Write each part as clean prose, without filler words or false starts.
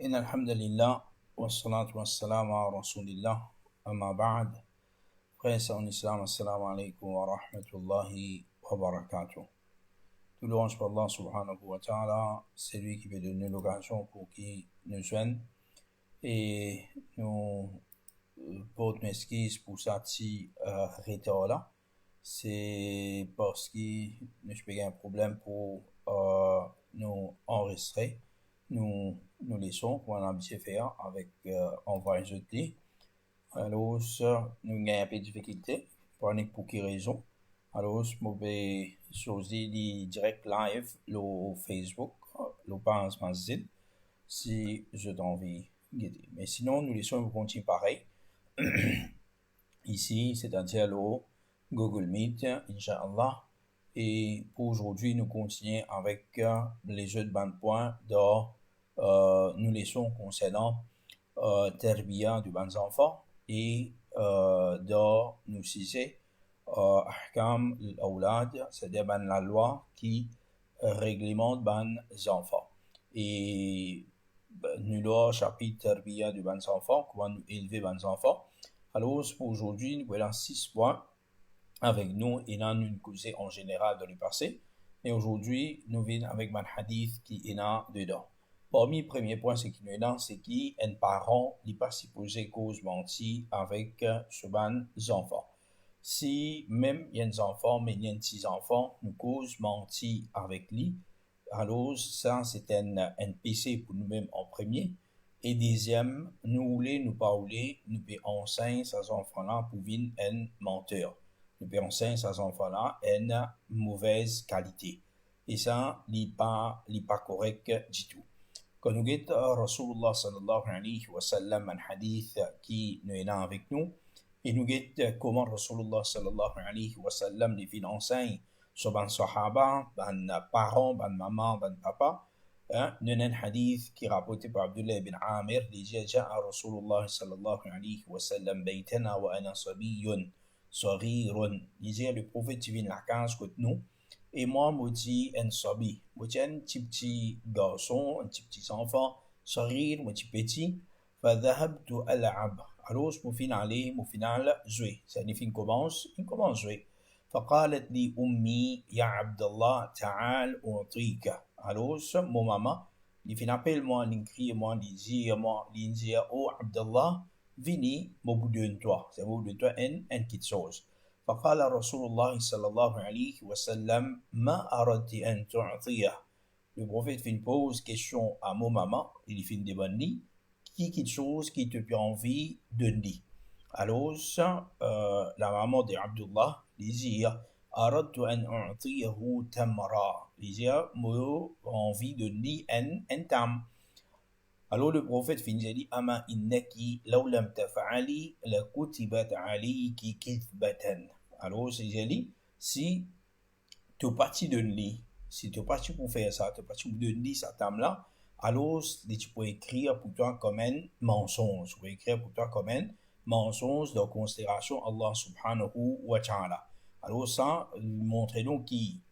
إن الحمد لله والصلاة والسلام على رسول الله أما بعد. Frères et sœurs en islam, assalamu alaikum wa rahmatullahi wa barakatuh. Tout louange pour Allah subhanahu wa ta'ala, c'est lui qui veut donner l'occasion pour qu'il nous joigne. Et nous portons excuse pour ça petit retard là. C'est parce que nous avons un problème pour nous enregistrer. Nous laissons pour un habitué faire avec envoyer jeter. Alors, nous avons un peu de difficulté pour quelle raison. Alors, je vais choisir les direct live le Facebook, le page Mazil, si je t'envie guider. Mais sinon, nous laissons continuer pareil. Ici, c'est-à-dire le Google Meet, Inch'Allah. Et pour aujourd'hui, nous continuons avec les jeux de bande point nous laissons concernant terbiya du bans enfants et nous citer ahkam l'awlad, c'est-à-dire la loi qui réglemente ban enfants. Et nous loi chapitre terbiya du bans enfants, comment nous élever bans enfants. Alors pour aujourd'hui, nous voyons 6 points avec nous et là nous causons en général dans le passé. Et aujourd'hui, nous venons avec un hadith qui est là dedans. Parmi les premiers points, c'est qui nous est là, c'est qu'un parent n'est pas supposé cause mentir avec ce ban enfants. Si même il y a des enfants, mais il y a des enfants, nous cause mentir avec lui, alors ça c'est un PC pour nous-mêmes en premier. Et deuxième, nous voulons nous parler, nous pouvons enseigner ces enfants-là pour venir un menteur. Nous pouvons enseigner ces enfants-là une mauvaise qualité. Et ça, n'est pas correct du tout. Quand nous avons Rasulullah sallallahu alayhi wa sallam, un hadith qui nous est là avec nous, et nous avons comment Rasulullah sallallahu alayhi wa sallam les fait enseigner sur les sahaba, les parents, les mamans, les papas. Nous avons un hadith qui est rapporté par Abdullah ibn Amir, qui dit جاء رسول الله صلى الله عليه وسلم بيتنا وأنا صبي صغير. Il dit le prophète vient la case contre nous. Et moi, je dis un sabi. Je dis un petit garçon, un petit enfant, صغير, un petit. فذهبت ألعب. Alors, je me finis aller, je finis jouer. Ça signifie qu'il commence à jouer. فقالت لي أمي يا عبد الله تعال أعطيك. Alors, mon maman, il fait appel moi, il crie moi, il dit oh Abdallah, vini, mon bout de toi. C'est mon bout de toi, une petite chose. فقال رسول الله صلى الله عليه وسلم ما أردت أن تعطيه. Le prophète fait une pause, question à mon maman, il fait une demande, qui quelque chose qui te fait envie de dire. Alors, la maman de Abdullah, il dit أردت أن أعطيه تمرا. Il dit moi envie de dire un tam. Alors le prophète finit dit ama innaki law lam taf'ali la kutibat alayki kithbatan. Alors c'est dit si tu es parti de lit, si tu es parti pour faire ça, tu es parti de lit ça tam là, alors tu peux écrire pour toi comme un mensonge, tu peux écrire pour toi comme un mensonge de considération Allah subhanahu wa ta'ala. Alors ça montre donc qu'il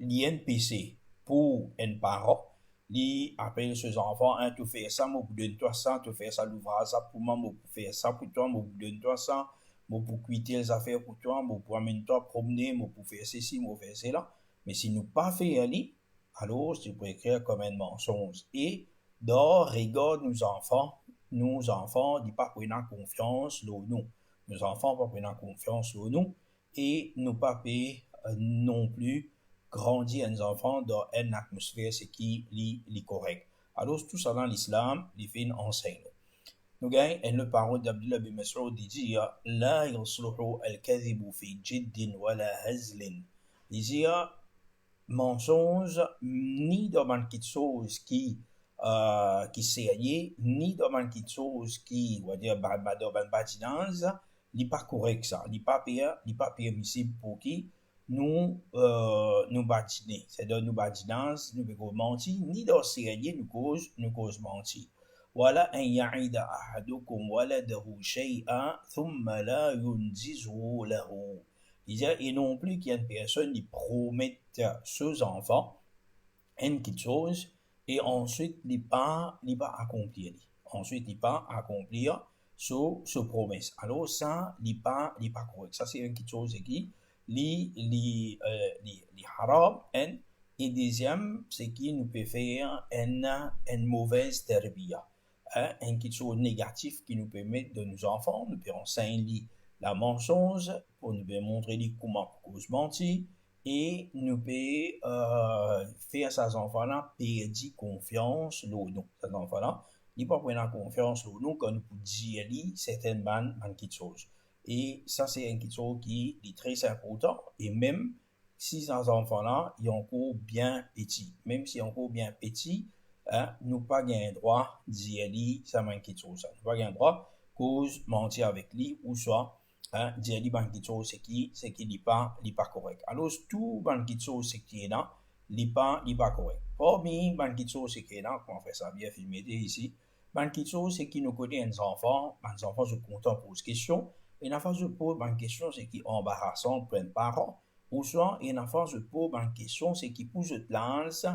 y a un PC pour un parent. Il appelle ses enfants, hein, tu fais ça, moi, pour donner toi ça, tu fais ça, l'ouvrage ça pour moi, pour faire ça pour toi, moi, pour donner toi ça, moi, pour quitter les affaires pour toi, moi, pour amener toi promener, moi, pour faire ceci, moi, faire cela. Mais si nous pas fait aller, alors tu peux écrire comme un mensonge. Et, regarde nos enfants, ils pas prendre confiance en nous. Nos enfants pas prendre confiance en nous. Et nous pas payer non plus grandir un enfant dans une atmosphère ce qui est correct. Alors tout ça dans l'islam, les filles enseignent. Nous gagnons une parole d'Abdullah bin Mas'ud qui dit لا يصلح الكذب في جد ولا هزل. Il dit mensonge ni dans quelque chose qui sérieux, ni dans quelque chose qui on va dire dans badinage, n'est pas correct ça, n'est pas permissible pour qui nous badiner, c'est-à-dire nous badinage, nous pouvons mentir, ni dans sérieux nous cause mentir. ولا أن يعد أحدكم ولده شيئا ثم لا ينجزه له. Et non plus qu'il y a une personne qui promette ses enfants une petite chose et ensuite, il pas accomplir. Ensuite, il pas accomplir ce promesse. Alors, ça, il pas correct. Ça, c'est une chose qui, li haram, et deuxième, c'est qu'il nous peut faire une mauvaise terbiya. Une chose négative qui nous permet de nos enfants, nous peut enseigner la mensonge, pour nous montrer comment cause mentir, et nous peut faire ces enfants-là perdre confiance en nous. Ces enfants-là, ils pas prendre confiance en nous quand nous pouvons dire certaines choses. Et ça, c'est une chose qui est très important. Et même si ces enfants-là, ils sont encore bien petits, même si encore bien petits, nous pas gain droit dire ça manque chose. Nous pas gain droit cause mentir avec lui ou soit dire li ban chose c'est qui n'est pas correct. Alors tout ban chose c'est qui est là, n'est pas correct. Parmi ban chose c'est qui est là, on fait ça bien filmé ici. Ban chose c'est qui nous connaît les enfants se content pose question et la phase de pose ban question c'est qui embarrassant plein de parents ou soit et la phase de pose ban question c'est qui pousse de lance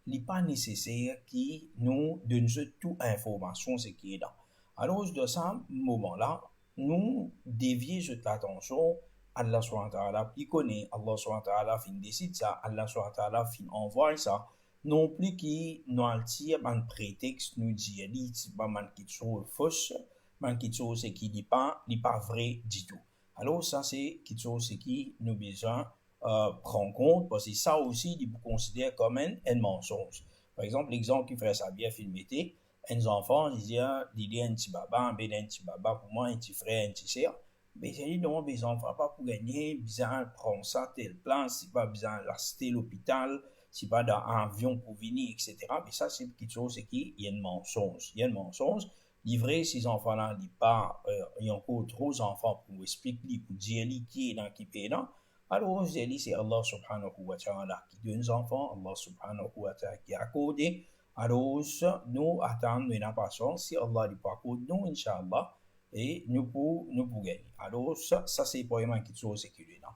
n'est pas nécessaire qui nous donne toute information ce qui est là. Alors, de ce moment-là, nous dévier toute l'attention à Allah subhanahu wa ta'ala, qui connaît Allah subhanahu wa ta'ala, fin décide ça, Allah subhanahu wa ta'ala, fin envoie ça, non plus qui nous attire un prétexte, nous dit, c'est pas man qui chose fausse, man qui chose c'est qui n'est pas vrai du tout. Alors, ça, c'est quelque chose qui nous besoin prend compte, parce que ça aussi, il peut considérer comme un mensonge. Par exemple, l'exemple qui fait ça bien filmé, un enfant, il dit, il y a un petit baba, un petit baba pour moi, un petit frère, un petit sœur. Mais c'est dit, non, les enfants, pas pour gagner, besoin prendre ça, tel plan, c'est pas besoin d'assister l'hôpital, c'est pas dans un avion pour venir, etc. Mais ça, c'est quelque chose qui, il y a un mensonge. Il y a un mensonge. Livré, ces enfants-là, il y a encore trop d'enfants pour expliquer, pour dire qui est dans qui est dans. Alors, c'est Allah subhanahu wa ta'ala qui donne les enfants, Allah subhanahu wa ta'ala qui a accordé. Alors, nous attendons une patience, si Allah n'est pas accordé, nous, Inch'Allah, et nous pouvons gagner. Alors, ça c'est vraiment quelque chose qui est là.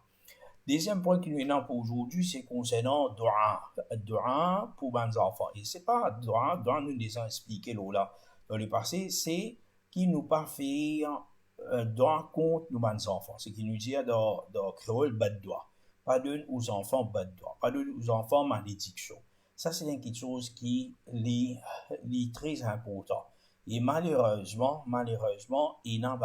Deuxième point qui est là pour aujourd'hui, c'est concernant Dua pour les enfants. Et c'est pas Dua nous les a expliqué là, dans le passé, c'est qui nous pas fait doit contre nous les enfants. C'est qui nous dit dans créole bad doigt. Pas donne aux enfants bad doigt. Pas donne aux enfants malédiction. Ça, c'est quelque chose qui est très important. Et malheureusement, il y a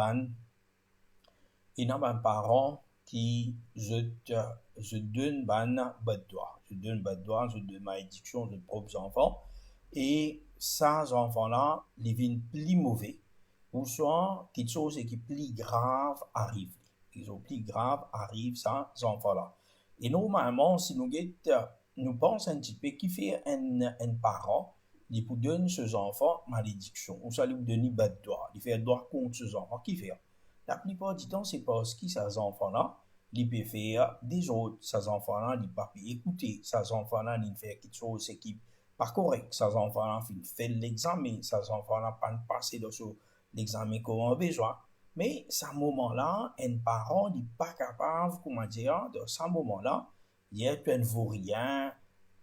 des parents qui je donne bad doigt. Je donne bad doigt, je donne malédiction de propres enfants. Et ces enfants-là, ils viennent plus mauvais ou soit quelque chose qui est plus grave arrive. Quelque chose plus grave arrive sans ces enfants-là. Et normalement, si nous pensons un petit peu qui fait un parent, il peut donner ses enfants malédiction, ou ça lui donne bad doigt, il fait droit contre ses enfants, qui fait? La plupart du temps, c'est parce que ces enfants-là, ils peuvent faire des autres, ces enfants-là, ils ne peuvent pas écouter, ces enfants-là, ils font quelque chose qui pas correct, ces enfants-là, ils font l'examen, ces enfants-là, pas passer dans l'examen comme on a besoin. Mais à ce moment-là, un parent n'est pas capable, comment dire, de ce moment-là, il y a un vaurien,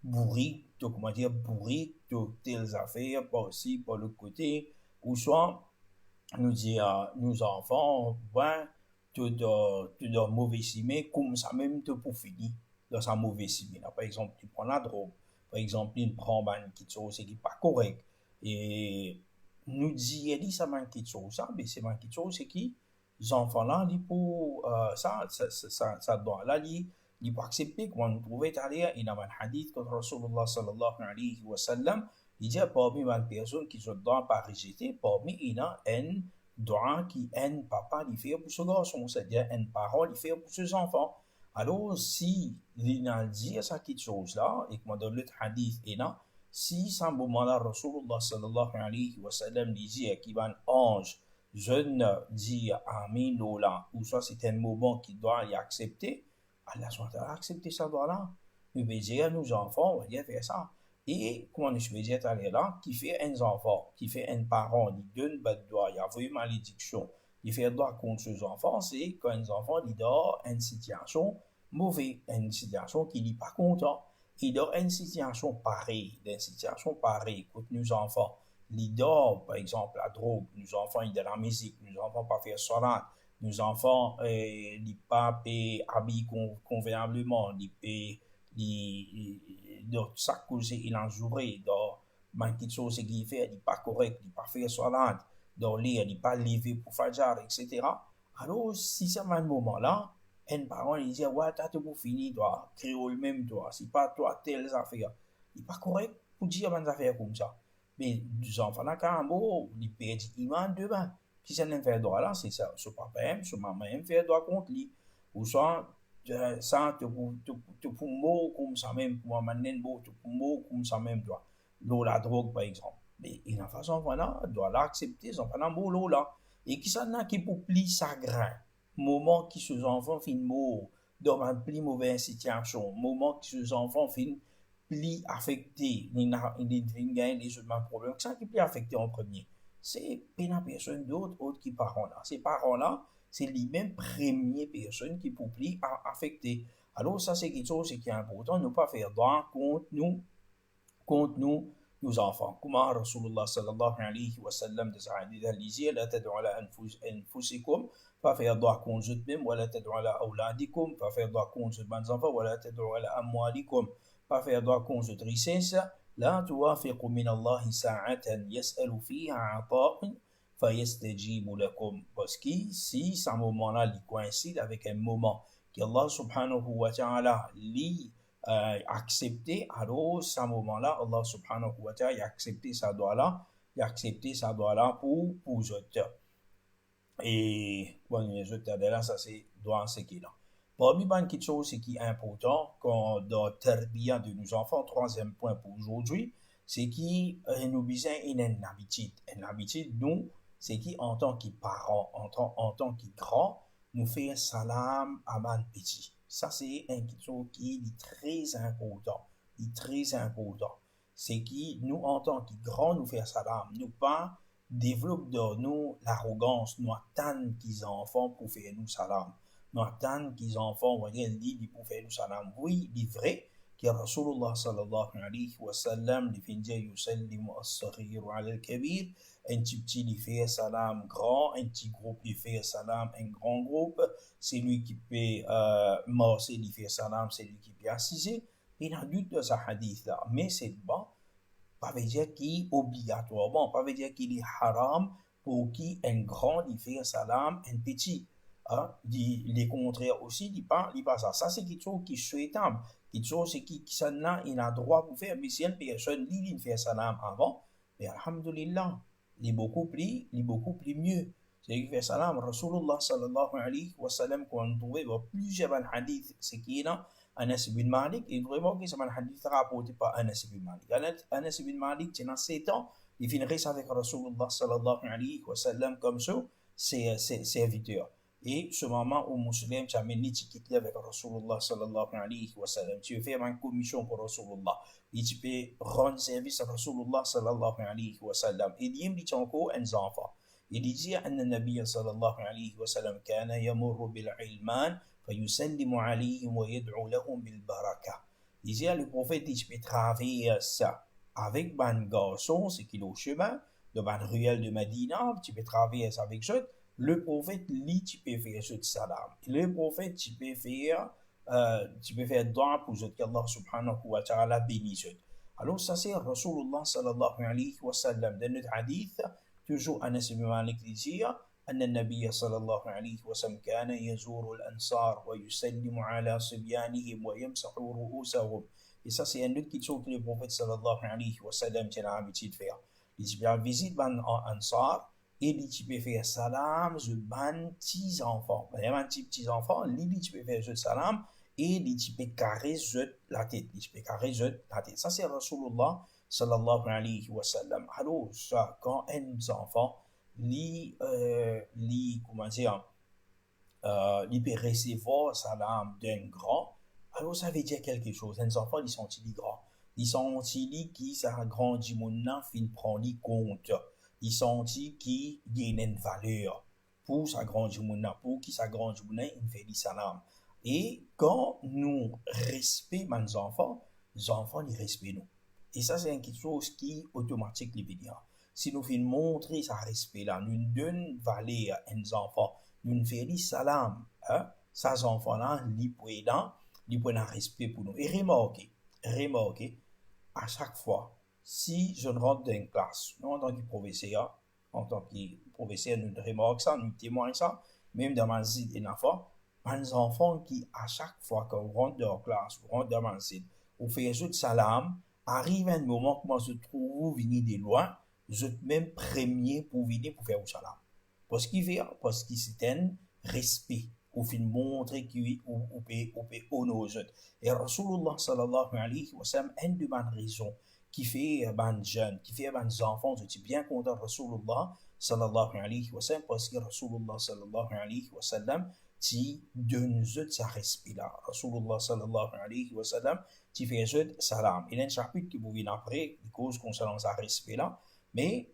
bourrique, comment dire, bourrique de telles affaires, par ci, par l'autre côté, ou soit, nous dire, nos enfants, ben, tout de mauvais cimé, comme ça même, te pour finir dans sa mauvais cimé. Par exemple, tu prends la drogue, par exemple, il prend une petite chose qui n'est pas correct, et nous dit, il dit ça manque quelque chose, ça, mais c'est manque quelque chose, c'est qui, les enfants-là, ils pour, ça doit, là, il faut accepter, comme on trouvait tout à l'heure, il y a un hadith que Rasulullah sallallahu alayhi wa sallam, il dit, parmi les personnes qui se doivent pas rejeter, parmi il y a un doigt qui un papa il fait pour ce garçon, c'est-à-dire un parent il fait pour ses enfants. Alors, si il a dit ça quelque chose là, et que dans le hadith est là, si à ce moment-là, Rasulullah sallallahu alayhi wa sallam dit qu'il va un ange, jeune dit Amin Lola, ou soit c'est un moment qu'il doit y accepter, Allah a accepté ça doigt-là. Il veut dire à nos enfants, on va dire faire ça. Et, comment je vais dire là, qui fait un enfant, qui fait un parent, il donne bad doigt, il y a une malédiction, il fait droit contre ses enfants, c'est quand un enfant, il dort une situation mauvaise, une situation qui n'est pas content. Et dans une situation pareille, écoute, nos enfants, l'idole, par exemple, la drogue, nos enfants, ils de la musique, nos enfants pas faire salat, nos enfants, ils pas habillent convenablement, dans chaque chose, il en jouerait, dans manquer de choses qu'il fait, il pas correct, il pas faire salat, dans lire, il pas lever pour fajar, etc. Alors, si c'est un moment-là, un parent, il dit, ouais, t'as tout pour finir, toi, créole même, toi, c'est pas toi, telles affaires. Il n'est pas correct pour dire des affaires comme ça. Mais, les enfants, là, quand même, ils perdent iman demain. Qui s'en fait droit là, c'est ça. Ce papa aime, ce maman aime faire droit contre lui. Ou soit, ça, te pour mot comme ça même, pour maintenant, te pour mot comme ça même, toi. L'eau, la drogue, par exemple. Mais, il a façon, voilà, doit l'accepter, son enfants, l'eau, là. Et qui s'en a qui pour pli chagrin moment qui ces enfants fin mort dans une plus mauvaise situation, moment qui ces enfants fin plus affectés, ils gagnent les autres problèmes, ça qui plus affecté en premier, c'est pas la personne d'autre qui parents là. Ces parents-là, c'est les mêmes premières personnes qui pour plus affecter. Alors ça c'est quelque chose qui est important, ne pas faire droit contre nous, nos enfants. Comme Rasulullah sallallahu alayhi wa sallam de sa hadith al-Lizia, la tad'u ala anfusikum, pas faire droit contre eux-mêmes, wa la tad'u ala awladikum, pas faire droit contre les enfants, wa la tad'u ala amwalikum, pas faire droit contre les richesses, la tuwafiqu min Allah sa'atan yas'alu fiha ata'in, fayastajibu lakum. Parce que si ce moment-là, il coïncide avec un moment qu'Allah subhanahu wa ta'ala lit accepter, alors, à ce moment-là, Allah subhanahu wa ta'ala a accepté sa doigt-là, pour les autres. Et, bon, les autres, là, ça c'est doigt ce qui est là. Parmi quelque chose qui est important, quand dans terbiya de nos enfants, troisième point pour aujourd'hui, c'est qui nous besoin une habitude. Une habitude, nous, c'est qui en tant que parents, en tant que grands, nous faire salam à man petit. Ça, c'est un chose qui est très important. C'est qui, nous, en tant que grands, nous faire salam. Nous pas développer dans nous l'arrogance. Nous attendons qu'ils enfants pour faire nous salam. Nous attendons qu'ils enfants, voyez, dit pour faire nous salam. Oui, il est vrai que Rasulullah sallallahu alayhi wa sallam, il fait dire, yusallimu as-saghiru ala al-kabir. Un petit il fait salam grand, un petit groupe il fait salam un grand groupe, c'est lui qui peut marcher, il fait salam, c'est lui qui peut assister. Il y a doute de ce hadith là, mais c'est bon, pas veut dire qu'il est obligatoirement, pas veut dire qu'il est haram pour qui un grand il fait salam, un petit. Hein? Les contraires aussi, il pas ça. Ça c'est quelque chose qui est souhaitable, quelque chose qui s'en a, il a droit pour faire, mais si une personne il fait salam avant, mais alhamdulillah, il est beaucoup plus mieux. C'est qui fait salam, Rasulullah sallallahu alayhi wa sallam, quand on trouve plusieurs hadiths, c'est qui est là, Anas bin Malik, et vraiment que c'est un hadith rapporté par Anas bin Malik. Anas bin Malik, c'est 7 ans, il finirait avec Rasulullah sallallahu alayhi wa sallam comme ça, c'est serviteur. Et ce moment où musulman, tu amènes l'étiquette avec Rasulullah sallallahu alayhi wa sallam, tu fais une commission pour Rasulullah, et tu peux rendre service à Rasulullah sallallahu alayhi wa sallam. Et il dit encore un enfant. Il dit أن النبي صلى الله عليه وسلم كان يمر بالعلمان فيسلم عليهم ويدعو لهم بالبركة. Il dit le prophète, tu peux traverser ça avec un garçon, c'est qu'il est au chemin, dans une ruelle de Medina, tu peux traverser avec ça. Le prophète, lui, tu peux faire ce salam. Le prophète, tu peux faire droit pour ce qu'Allah subhanahu wa ta'ala bénisse. Alors, ça c'est Rasulullah sallallahu alayhi wa sallam. Dans notre hadith, toujours Anas ibn Malik dit أن النبي صلى الله عليه وسلم كان يزور الأنصار ويسلم على صبيانهم ويمسح رؤوسهم. Et ça, c'est un autre qui que le prophète sallallahu alayhi wa sallam a l'habitude de faire. Il dit, bien, visite ban Ansar, et il dit, tu peux faire salam sur ban petits enfants. Il y a un petits enfants, il dit, tu peux faire ce salam, et il dit, tu peux caresser la tête. Ça, c'est Rasulullah sallallahu alayhi wa sallam. Alors, ça, quand un enfant, comment dire, il peut recevoir salam d'un grand, alors ça veut dire quelque chose. Les enfants, ils sont grands. Ils sont qui ça grandit mon fin prend les compte. Ils sont qui gagnent une valeur pour ça grandit mon pour qui ça grandit mon il fait des salam. Et quand nous respectons les enfants, les enfants, ils respectent nous. Et ça, c'est quelque chose qui est automatique, les venir. Si nous faisons montrer ce respect-là, nous donnons valeur à nos enfants, nous faisons salam, hein, ces enfants-là, ils prennent un respect pour nous. Et remarquez, à chaque fois, si je rentre dans une classe, nous, en tant que professeur, nous remarquons ça, nous témoignons ça, même dans ma zid et l'enfant, les enfants qui, à chaque fois qu'on rentre dans la classe, on rentre dans ma zid, on fait un jeu de salam, arrive un moment que moi je trouve venir de loin, je même premier pour venir pour faire le salam. Parce que c'est un respect. Ou fin montrer qu'on peut honorer les autres. Et Rasulullah sallallahu alayhi wa sallam, une de bonnes raisons qui fait ban jeunes, qui fait ban enfants, je suis bien content de Rasulullah sallallahu alayhi wa sallam, parce que Rasulullah sallallahu alayhi wa sallam, qui donne ce respect-là. Rasulullah sallallahu alayhi wa sallam, qui fait ce salam. Il y a un chapitre qui vous vient après, qui cause concernant ce respect-là, mais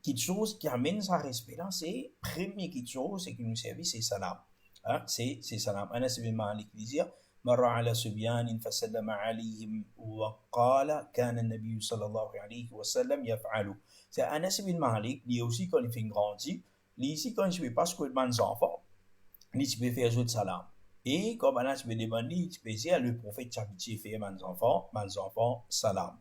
quelque chose qui amène ce respect-là, c'est, première quelque chose, c'est qu'il nous servit, c'est salam. C'est salam. Anas bin Malik dit مر على سبيان فسلم عليهم وقال كان النبي صلى الله عليه وسلم يفعل. C'est Anas bin Malik, lui aussi quand il fait grandir, lui ici quand il ne pas ce que les enfants, lui il peut faire jouer de salam. Et comme Anas bin Malik, il peut dire le prophète Chabiti fait mes enfants salam.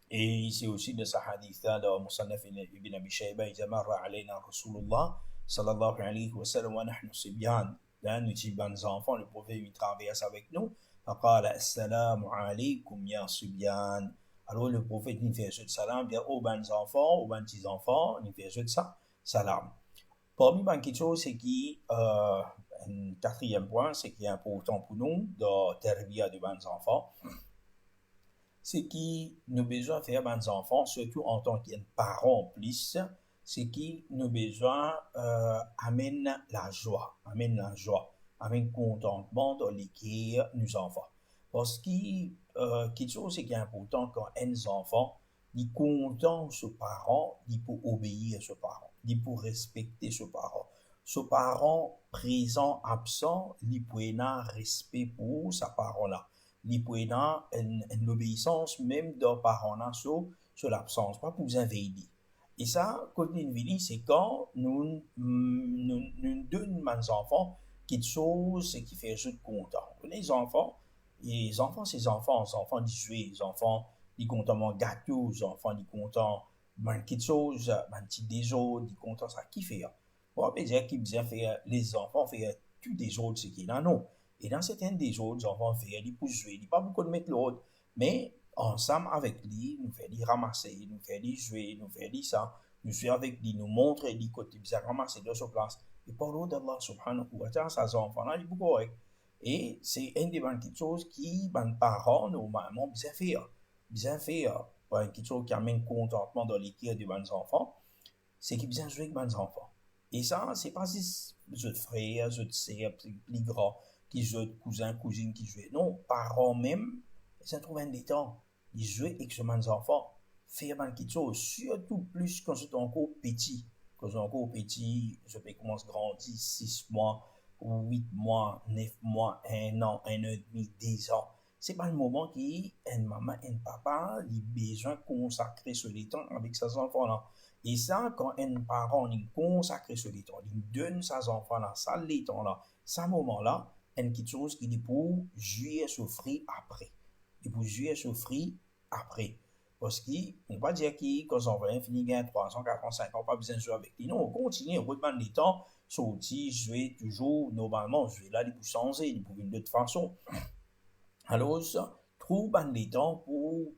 Et c'est aussi de ce hadith-là de Musannaf ibn Abi Shayba, il dit marra alayna Rasulullah sallallahu alayhi wa sallam wa nahnu sibyan. Là, nous disons les enfants, le prophète il traverse avec nous. فقال السلام عليكم يا صبيان. Alors le prophète il fait ce salam, bien aux bons enfants, aux petits enfants, il fait ce salam. Parmi les choses, c'est qui un quatrième point, c'est qui est important pour nous de terbiya de bons enfants. C'est qui nous besoin de faire bons enfants, surtout en tant que parents plus, c'est qui nous besoin amène la joie, amène contentement dans l'équilibre nos enfants. Parce que quelque chose qui est important quand un enfant, il est content de ses parents, il peut obéir à ses parents, il peut respecter ses parents. Ses parents présents, absents, il peut avoir respect pour sa parent-là. Il peut avoir une obéissance même de parents-là sur l'absence, pas pour vous invader. Et ça, quand nous vivons, c'est quand nous donnons aux enfants quelque chose qui fait juste content. Les enfants, c'est les enfants ils jouent, les enfants, ils content gâteau, les enfants, ils content quelque chose, un petit déjeuner, ils content ça, qui fait. On peut dire qu'ils bien faire, les enfants faire tout des autres, ce qui est là, non. Et dans certains des autres, les enfants font, ils peuvent jouer, ils pas beaucoup de mettre l'autre, mais ensemble avec lui, nous fait lui ramasser, nous fait lui jouer, nous fait lui ça, nous fait avec lui, nous montre lui côté bien ramasser de sa place. Et par l'eau d'Allah subhanahu wa ta'ala, ces enfants-là, ils sont corrects. Et c'est une des petites choses qui, les parents, normalement, bien faire, quelque chose qui amène contentement dans l'équilibre de mes enfants, c'est qu'ils bien jouer avec mes enfants. Et ça, c'est pas si je frère, je sœur, plus grand, qui jouent, cousin, cousine, qui jouent. Non, parents même, ça trouve un des temps. Ils jouent avec mes enfants. Faire quelque chose, surtout plus quand je suis encore petit. Quand je suis encore petit, je peux commencer à grandir 6 mois, 8 mois, 9 mois, 1 an, 1 an et demi, 10 ans. C'est pas le moment qui, un maman, un papa, il a besoin de consacrer ce temps avec ses enfants-là. Et ça, quand un parent, il consacre ce temps, il donne ses enfants-là, ça, les temps-là, ça, moment-là, il y a quelque chose qui est pour jouir, souffrir après. Il peut jouer, souffrir après. Parce qu'on ne peut pas dire que quand on va finir 300, 400, 5 ans, pas besoin de jouer avec lui. Non, on continue, on redemande les temps, sortir, jouer toujours, normalement, jouer là, il peut changer, il peut de toute façon. Alors, trouve les temps pour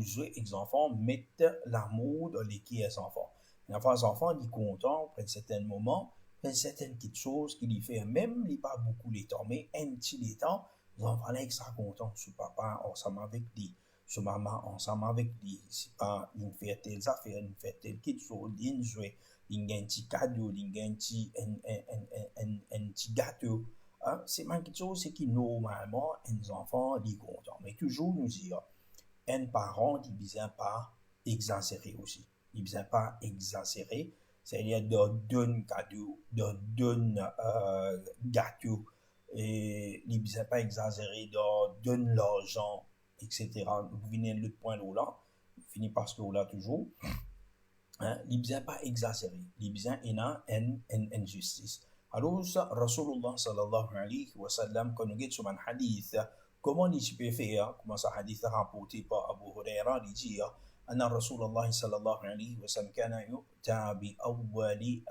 jouer avec les enfants, mettre l'amour dans l'équipe des enfants. Et enfin, les enfants, ils sont contents, prennent certains moments, prennent certaines petites choses qu'ils lui font, même, ils pas beaucoup les temps, mais un petit les temps, les enfants, là, ils sont contents, sur papa, ensemble avec lui. Sur maman, ensemble avec lui, c'est pas, il fait telle affaire, il fait telle quelque chose, il joue, il gagne un petit cadeau, il gagne un petit gâteau. Hein? C'est même quelque chose, c'est que normalement, les enfants, ils sont contents. Mais toujours nous dire, un parent, il ne vient pas exagérer aussi. Il ne vient pas exagérer, c'est-à-dire de donner cadeau, de donner gâteau, et les bizarres pas exagérés de donne l'argent, etc. Vous venez le point là, finit par ce là toujours. Hein, les bizarres pas exagérés, les bizarres en injustice. Alors, Rasulullah sallallahu alayhi wa sallam, quand nous sur un hadith, comment il peut faire, comment ça hadith rapporté par Abu Huraira, il dit, أن رسول الله صلى الله عليه وسلم كان يؤتى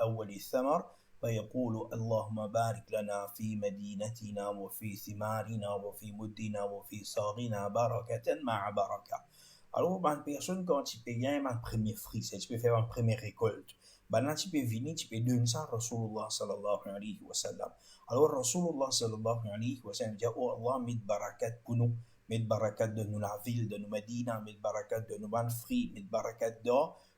أول الثمر فيقول اللهم بارك لنا في مدينتنا وفي ثمارنا وفي مدنا وفي صاغنا بركة مع بركة. Alors, une personne, quand tu peux gagner un premier fruit, c'est tu peux faire une première récolte. Ben là, tu peux venir, tu peux donner ça à Rasulullah sallallahu alayhi wa sallam. Alors, Rasulullah sallallahu alayhi wa sallam dit, oh Allah, mets de barakat pour nous, mets de barakat de nous la ville, de nous Medina, mets de barakat de nous ban fruits, mets de barakat de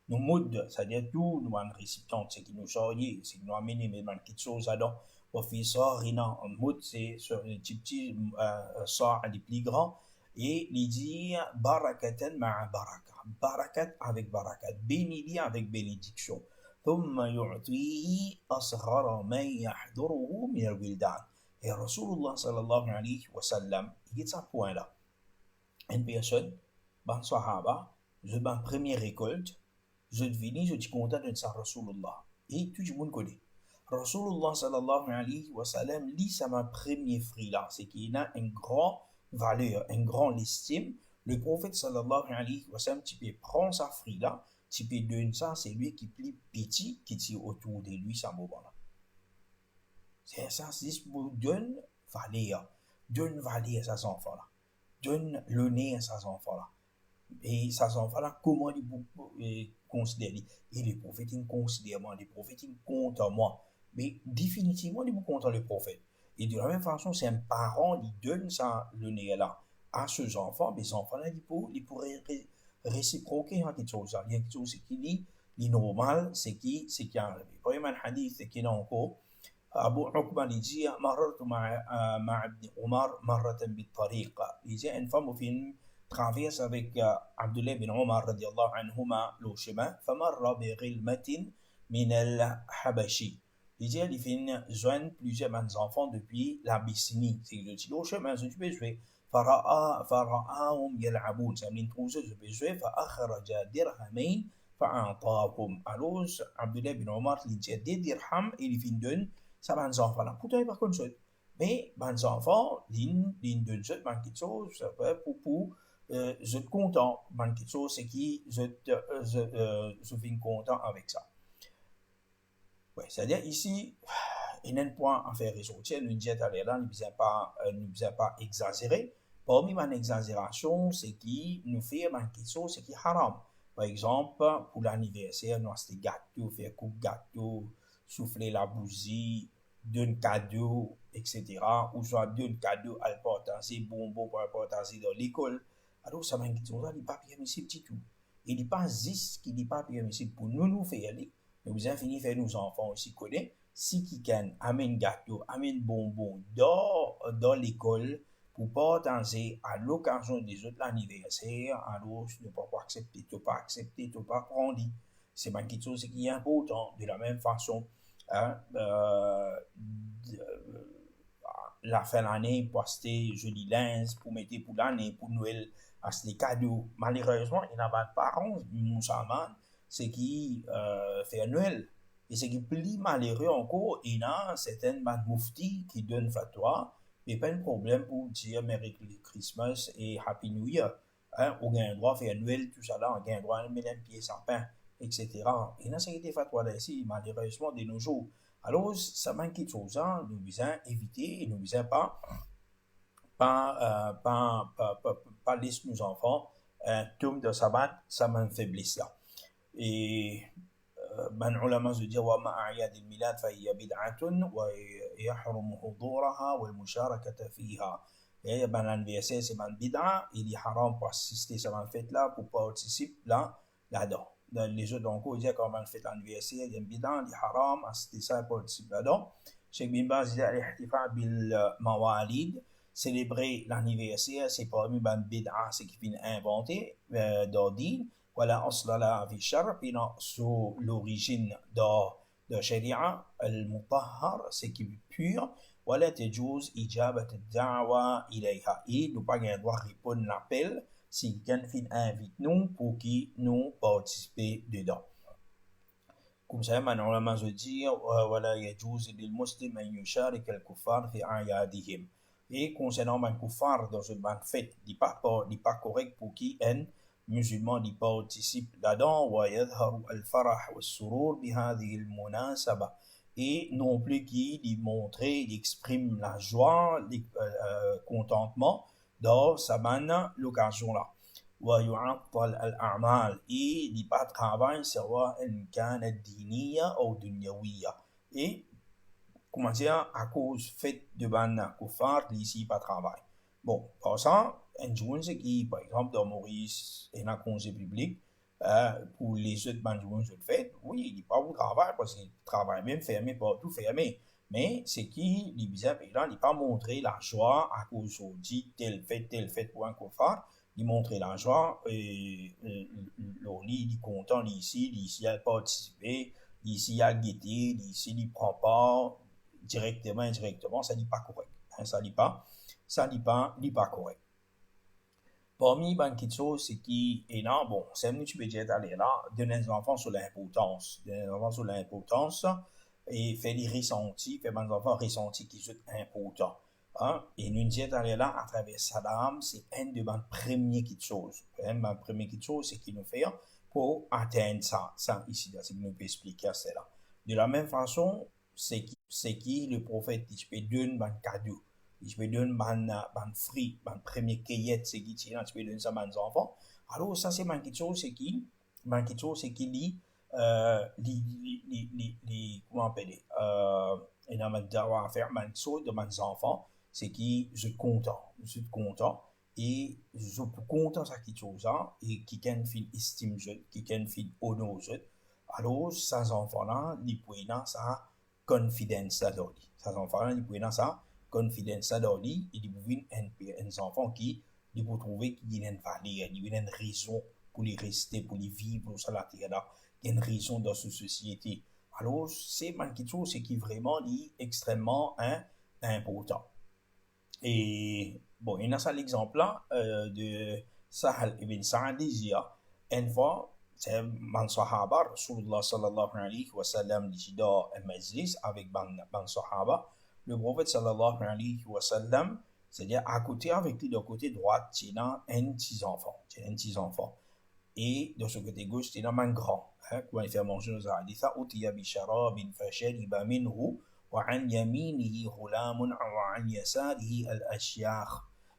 nous moud, c'est-à-dire tout, nous ban récipients, c'est qui nous charrier, c'est qui nous amener, mais ban quelque chose là-dedans. Au fils, rina, en moud, c'est sur les petits sorts les plus grands. Et il dit barakatan ma'a baraka, barakat avec barakat, bénédiction avec bénédiction. ثم يعطيه أصغر من يحضره من الولدان. Et Rasulullah sallallahu alayhi wa sallam, il dit ça point là. Une personne, ban sahaba, je ban première récolte, je devine, je suis content de ça Rasulullah. Et tout le monde connaît. Rasulullah sallallahu alayhi wa sallam, lit ça ma premier fruit là, c'est qu'il a un grand valeur, un grand estime. Le prophète sallallahu alayhi wa sallam, tu peux prendre sa fruit là, tu peux donner ça, c'est lui qui est plus petit, qui tire autour de lui, ça moment là. C'est ça, c'est pour donner valeur à ses enfants là, donne l'honneur à ses enfants là. Et ses enfants là, comment ils considèrent. Et les prophètes, ils considèrent moi, les prophètes, ils comptent moi. Mais définitivement, ils comptent le prophète. Et de la même façon, c'est un parent qui donne ça, le nez là, à ses enfants, mais les enfants là, ils pourraient réciproquer quelque chose. Il y a quelque chose qui est normal, c'est qui arrive. Par exemple, un hadith qui est encore, Abu Uqba dit, مررت مع ابن عمر مرة بالطريق. Il dit, une femme qui une traverse avec Abdullah bin Omar radiallahu anhuma le chemin, فمر بغلمة من الحبشي. Il dit, il fait joindre plusieurs enfants depuis l'Abyssinie. C'est le petit chemin, je peux jouer. فرآهم يلعبون. C'est une trousse, je peux jouer. فأخرج درهمين فأعطاهم. Alors, Abdullah bin Omar, il dit, des dirhams, et il fait donne ça va les enfants là. Pourtant, il n'y a pas comme ça. Mais, les enfants, ils donnent ça, quelque chose, ça fait pour je suis content, quelque chose, c'est qui, je suis content avec ça. Ouais, c'est-à-dire ici, il y a un point à faire ressortir, nous disons à l'air, ne nous pas exagérer. Parmi les exagérations, c'est qui nous fait quelque chose, c'est qui est haram. Par exemple, pour l'anniversaire, nous avons des gâteaux, faire coupe gâteau, souffler la bougie, d'un cadeau, etc. Ou soit d'un cadeau à l'importancer, bonbon pour l'importancer dans l'école. Alors, ça m'a dit, ça n'est pas permissible du tout. Il n'est pas juste qu'il n'est pas permissible pour nous faire aller. Mais vous avez fini faire nos enfants aussi connaître. Si quelqu'un amène gâteau, amène bonbon dans l'école pour partager à l'occasion des autres anniversaires, alors tu ne peux pas accepter, tu ne peux pas accepter, tu ne peux pas prendre. C'est pas quelque chose qui est important. De la même façon, hein, la fin de l'année, pour acheter joli linge, pour mettre pour l'année, pour Noël, acheter des cadeaux. Malheureusement, il n'y a pas de parents, musulmans, c'est qui fait Noël. Et ce qui est plus malheureux encore, il y a certaines mouftis qui donnent fatwa, mais pas de problème pour dire Merry Christmas et Happy New Year. Hein, on a un droit de faire Noël, tout ça là, on a un droit de mettre un pied sans pain, etc. Et dans cette fatwa là ici, malheureusement, de nos jours. Alors, ça manque de choses, hein, nous devons éviter et nous devons pas laisser nos enfants tomber de sabbat, ça m'enfaiblisse là. Et من علماء زوجها وما أعياد الميلاد فهي بدعة ويحرم حضورها والمشاركة فيها. Et ben l'anniversaire c'est une bid'a, il est haram pour assister à cette fête là, pour participer là-dedans. Dans les autres donc il dit quand on fait l'anniversaire, il y a une bid'a, il est haram assister ça pour participer là-dedans. Cheikh bin Baz dit al-ihtifa bil mawalid, célébrer l'anniversaire, c'est parmi une bid'a, c'est qui vient inventer dans din. ولا أصل لها في الشرع بنقص l'origine de sharia المطهر c'est qui est pur ولا تجوز إجابة الدعوة إليها. Et nous pas droit répondre l'appel si quelqu'un invite nous pour qui nous participer dedans. Comme ça, maintenant, on se dit, ولا يجوز للمسلم أن يشارك الكفار في أعيادهم. Et concernant les kuffar dans une bonne fête, il n'est pas correct pour qui un musulman y participe là-dedans. ويظهر الفرح والسرور بهذه المناسبة. Et non plus qu'il montre, il exprime la joie, le contentement dans sa bonne l'occasion-là. ويعطل الأعمال. Et il n'y a pas de travail, سواء كانت دينية أو دنيوية. Et comment dire, à cause fait de ban kuffar, ici pas de travail. Bon, par ça, un jour, c'est qui, par exemple, dans Maurice, et dans le congé public, pour les autres banjouans de fête, oui, il n'y a pas de travail, parce que le travail même fermé, partout fermé. Mais c'est qui, les bizarres paysans, il n'a pas montré la joie à cause de telle fête pour un kuffar. Il montre la joie, et il est content, ici, il a participé, ici, il a guetté, ici, il prend part, directement, indirectement, ça n'est pas correct. Hein, ça n'est pas correct. Parmi les choses, c'est qui est là, bon, c'est un petit peu d'aller là, donner aux enfants sur l'importance, et faire les ressentis, faire les enfants ressentir qui sont importants. Hein? Et nous disons d'aller là, à travers Salam, c'est un de mes premières choses. Ma première chose, c'est qu'il nous fait pour atteindre ça. Ça, ici, c'est que nous peut expliquer cela. De la même façon, c'est qui le prophète, il peut donner un cadeau. Il peut donner un fruit, un premier cueillette, c'est qui tient, tu peux donner ça à mes enfants. Alors, ça, c'est ma chose, c'est qui lit, comment appeler, et dans ma dawa à faire, ma chose de mes enfants, c'est qui, je suis content, et je suis content de cette chose-là, et qui can fait estime, qui can fait honneur, alors, ces enfants-là, ils peuvent dans sa confidence à l'autre. Ces enfants-là, ils peuvent dans sa confidence à l'autre, et ils peuvent un enfant qui, ils peuvent trouver qu'il y a une valeur, il y a une raison pour les rester, pour les vivre sur la terre-là, il y a une raison dans cette société. Alors, c'est quelque chose qui vraiment est extrêmement important. Et bon, il y a ça l'exemple-là de Sahal ibn Sa'd, une fois, c'est un sahaba, Rasulullah sallallahu alayhi wa sallam, qui dans un majlis avec un sahaba. Le prophète sallallahu alayhi wa sallam, c'est-à-dire à côté, avec lui, de côté droit, il y a un petit enfant. Et de ce côté gauche, il y a un grand. Quand il fait manger nos hadiths, utiya bi sharabin fashariba minhu, wa an yaminihi ghulamun wa an yasarihi al-ashyakh.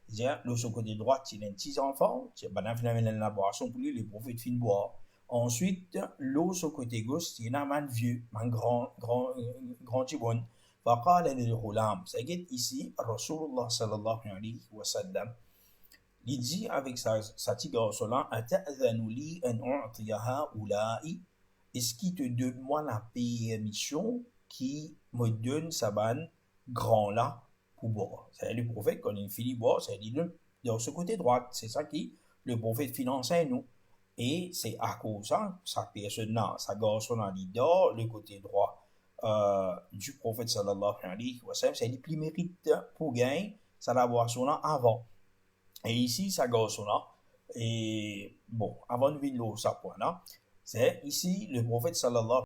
C'est-à-dire, de ce côté droit, il y a un petit enfant, il y a la boisson pour lui, le prophète fin boire. Ensuite, l'autre côté gauche, il y a un vieux, un grand tibon. فقال للغلام, c'est ici, Rasulullah sallallahu alayhi wa sallam, il dit avec sa petite garçon-là, أتأذن لي أن أعطي هؤلاء, est-ce qu'il te donne moi la permission qui me donne sa banne grand-là pour boire? C'est le prophète, quand il finit boire, c'est dit de ce côté droit. C'est ça qui, le prophète finance à nous. Et c'est à cause de ça, sa personne-là, sa garçon-là, dit dans le côté droit du prophète sallallahu alayhi wa sallam, c'est le plus mérite pour gagner sa boisson-là avant. Et ici, sa garçon-là, et bon, avant de venir au point là, c'est ici le prophète sallallahu